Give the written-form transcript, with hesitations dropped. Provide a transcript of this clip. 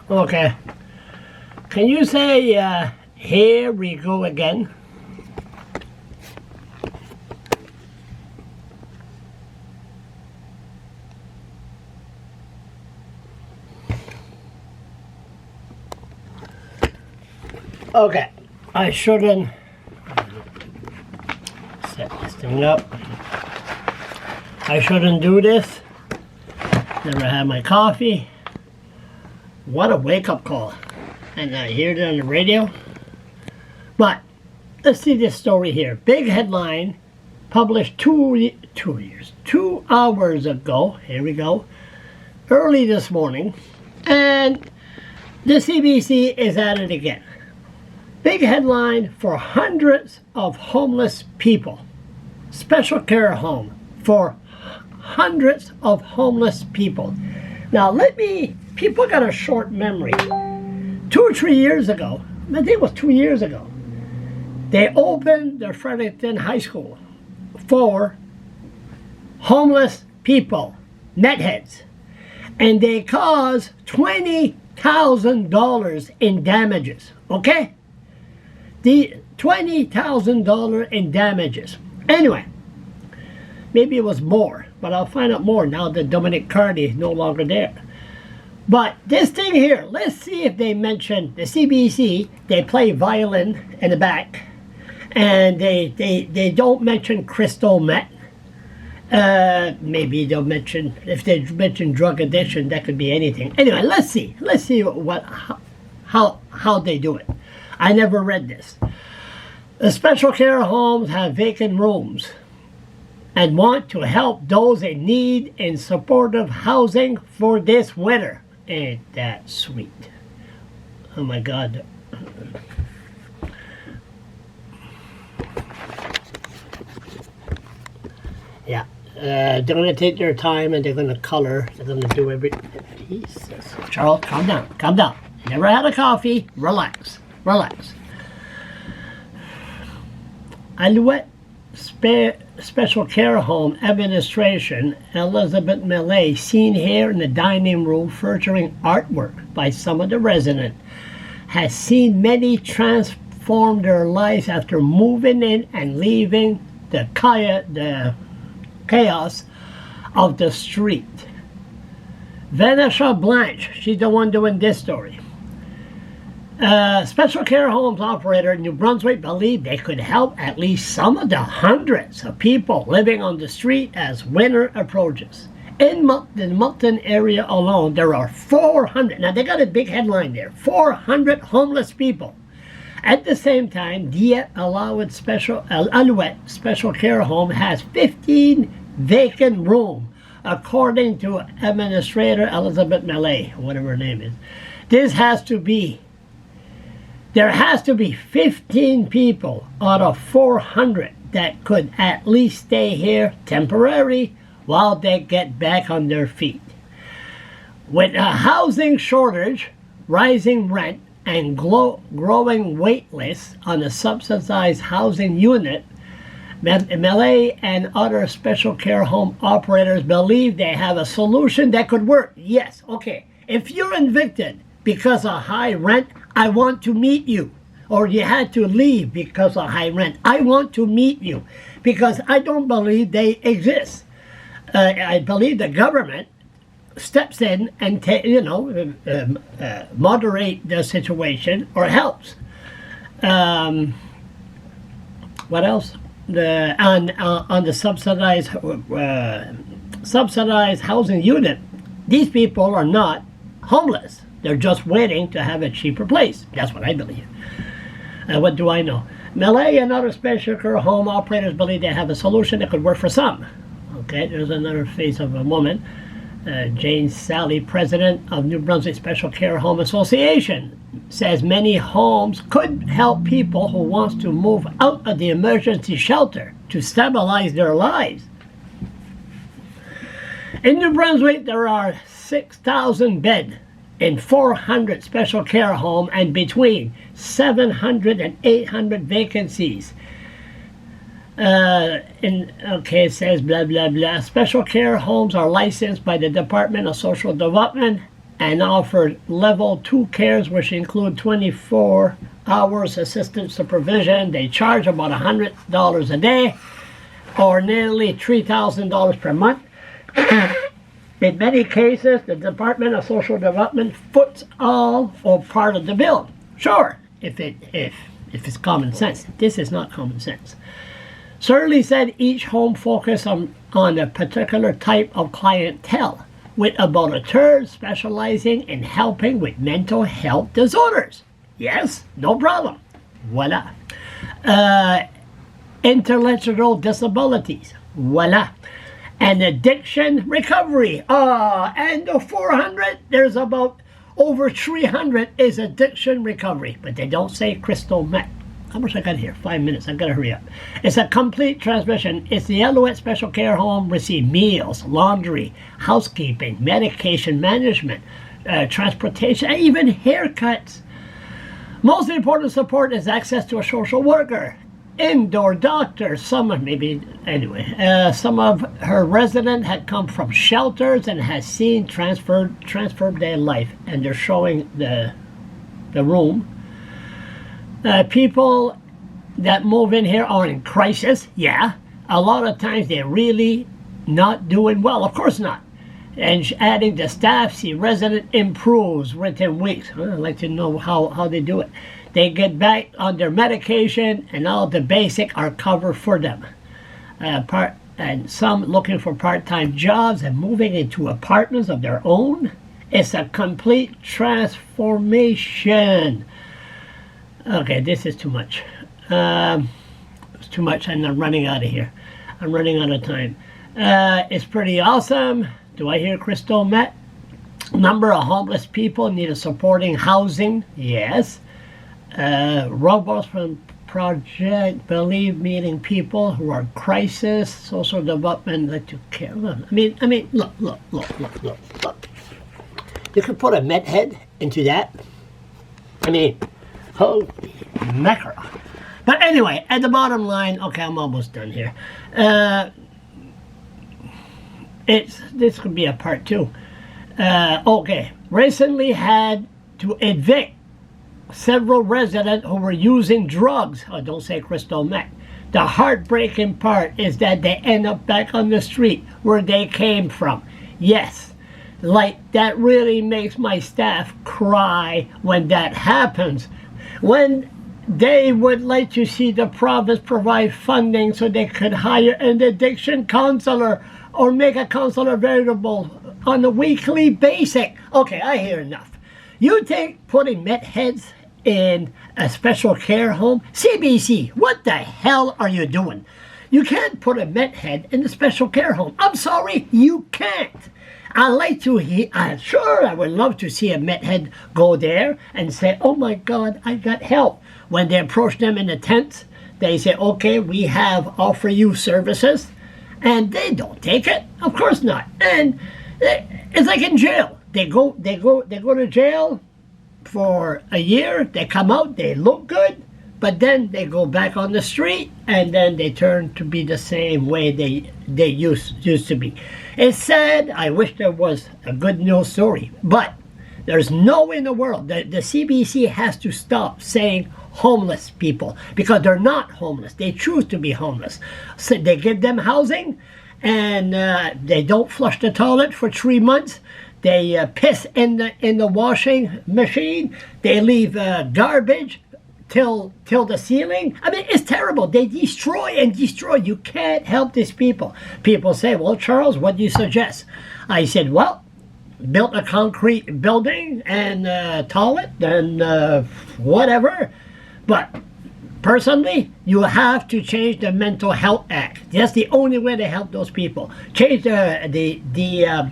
Okay. Can you say, here we go again? Okay. I shouldn't set this thing up. I shouldn't do this. Never had my coffee. What a wake-up call. And I hear it on the radio. But let's see this story here. Big headline published 2 hours ago. Here we go. Early this morning. And the CBC is at it again. Big headline for hundreds of homeless people. Special care home for hundreds of homeless people. Now people got a short memory. 2 or 3 years ago, I think it was 2 years ago, they opened their Fredericton High School for homeless people, metheads. And they caused $20,000 in damages, okay? The $20,000 in damages. Anyway, maybe it was more, but I'll find out more now that Dominic Cardy is no longer there. But this thing here, let's see if they mention the CBC. They play violin in the back, and they don't mention crystal meth. Maybe they'll mention, if they mention drug addiction, that could be anything. Anyway, let's see how they do it. I never read this. The special care homes have vacant rooms and want to help those in need in supportive housing for this winter. Ain't that sweet? Oh my God. Yeah. They're going to take their time and they're going to color. They're going to do Jesus. Charles, calm down. Calm down. You never had a coffee. Relax. Relax. Alouette Special Care Home Administration, Elizabeth Millay, seen here in the dining room featuring artwork by some of the residents, has seen many transform their lives after moving in and leaving the chaos of the street. Vanessa Blanche, she's the one doing this story. Special care homes operator in New Brunswick believe they could help at least some of the hundreds of people living on the street as winter approaches. In the Moncton area alone, there are 400, now they got a big headline there, 400 homeless people. At the same time, Alouette Special Care Home has 15 vacant rooms, according to Administrator Elizabeth Millay, whatever her name is. There has to be 15 people out of 400 that could at least stay here temporarily while they get back on their feet. With a housing shortage, rising rent, and growing wait lists on a subsidized housing unit, Millay and other special care home operators believe they have a solution that could work. Yes, okay. If you're evicted because of high rent, I want to meet you. Or you had to leave because of high rent, I want to meet you. Because I don't believe they exist. I believe the government steps in and moderate the situation or helps. What else? On the subsidized housing unit, these people are not homeless. They're just waiting to have a cheaper place. That's what I believe. What do I know? Millay and other special care home operators believe they have a solution that could work for some. Okay, there's another face of a woman. Jane Sally, president of New Brunswick Special Care Home Association, says many homes could help people who want to move out of the emergency shelter to stabilize their lives. In New Brunswick, there are 6,000 beds in 400 special care homes and between 700 and 800 vacancies. It says blah, blah, blah. Special care homes are licensed by the Department of Social Development and offer level 2 cares, which include 24 hours assisted supervision. They charge about $100 a day, or nearly $3,000 per month. In many cases, the Department of Social Development foots all or part of the bill. Sure, if it's common sense. This is not common sense. Surley said each home focused on a particular type of clientele, with about a third specializing in helping with mental health disorders. Yes, no problem. Voila. Intellectual disabilities. Voila. And addiction recovery. And the 400, there's about over 300 is addiction recovery. But they don't say crystal meth. How much I got here? 5 minutes. I gotta hurry up. It's a complete transmission. It's the Alouette Special Care Home receive meals, laundry, housekeeping, medication management, transportation, and even haircuts. Most important support is access to a social worker, indoor doctor. Some of her residents had come from shelters and has seen transferred their life, and they're showing the room. People that move in here are in crisis. Yeah, a lot of times they're really not doing well. Of course not. And adding the staff, see resident improves within weeks. I'd like to know how they do it. They get back on their medication, and all the basic are covered for them. And some looking for part-time jobs and moving into apartments of their own. It's a complete transformation. Okay, this is too much. It's too much, and I'm running out of here. I'm running out of time. It's pretty awesome. Do I hear crystal meth? Number of homeless people need a supporting housing. Yes. Robots from project believe meeting people who are in crisis, social development that you care. I mean, look. You could put a METH head into that. I mean, holy mackerel. But anyway, at the bottom line, okay, I'm almost done here. This could be a part 2. Okay, recently had to evict several residents who were using drugs. Oh, don't say crystal meth. The heartbreaking part is that they end up back on the street where they came from. Yes, like that really makes my staff cry when that happens. When they would like to see the province provide funding so they could hire an addiction counselor or make a counselor available on a weekly basis. Okay, I hear enough. You think putting METH heads in a special care home? CBC, what the hell are you doing? You can't put a METH head in a special care home. I'm sorry, you can't. I like to hear, sure, I would love to see a METH head go there and say, oh my God, I got help. When they approach them in the tent, they say, okay, we have offer you services. And they don't take it. Of course not. And it's like in jail. They go to jail for a year. They come out. They look good, but then they go back on the street, and then they turn to be the same way they used to be. It's sad. I wish there was a good news story, but there's no way in the world. The CBC has to stop saying homeless people, because they're not homeless. They choose to be homeless. So they give them housing, and they don't flush the toilet for 3 months. They piss in the washing machine. They leave garbage till the ceiling. I mean, it's terrible. They destroy and destroy. You can't help these people. People say, well, Charles, what do you suggest? I said, well, build a concrete building and toilet and whatever. But personally, you have to change the Mental Health Act. That's the only way to help those people. Change the